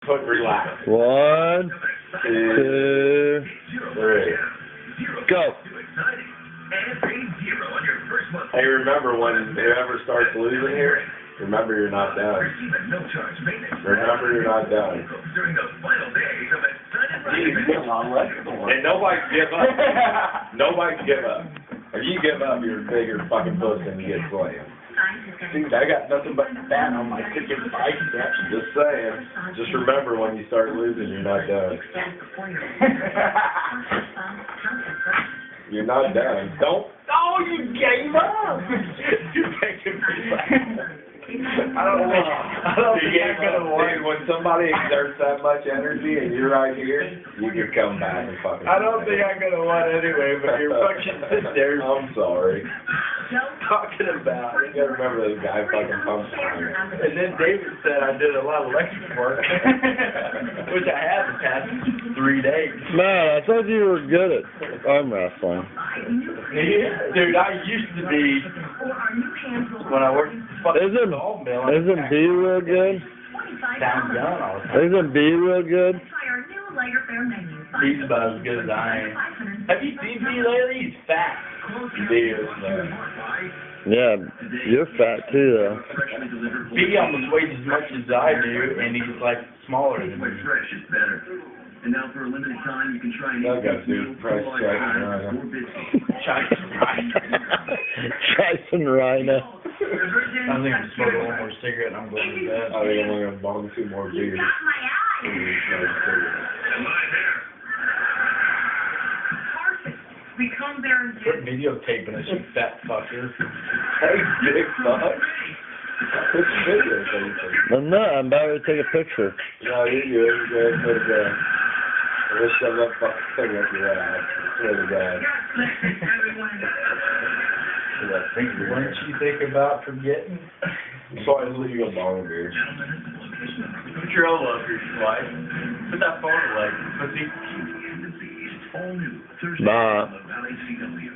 Put relax. 1, 2, 3. go. Hey, remember when whoever starts losing here, remember you're not done. Remember you're not done. And nobody give up. Nobody give up. If you give up, you're a bigger fucking puss and you get slammed. Dude, I got nothing but fat on my chicken biceps. Just saying. Just remember when you start losing, you're not done. You're not done. Don't. Oh, you gave up. You're making me laugh. I don't think I'm gonna win. When somebody exerts that much energy and you're right here, you can come back and fucking. I don't think I'm gonna win anyway, but you're fucking sitting there. I'm sorry. Talking about it. You gotta remember this guy fucking pumped on it. And then David said I did a lot of electric work, which I have the past 3 days. Man, I thought you were good at arm wrestling. Dude, I used to be, when I worked at the Isn't sawmill. B real good? Sound young all the time. Isn't B real good? He's about as good as I am. Have you seen B lately? He's fat. Yeah, you're fat too though. B almost weighs as much as I do, and he's like smaller than me. And now for a limited time, you can try and That guy's dude, price check. Tyson Rhino. I think I'm smoking one more cigarette and I'm going to bed. I think I'm gonna bong 2 more beers. Quit videotaping us, you fat fucker. Hey, big fuck. Quit videotaping. I'm not. I'm about to take a picture. No, you're good. You're good. Good, good. I wish I left fucking thing up your ass. Swear to God. Wouldn't you think about forgetting? So I just leave you a bong beer. Put your elbow up your wife. Put that phone away. Pussy. Bye. Valley CW.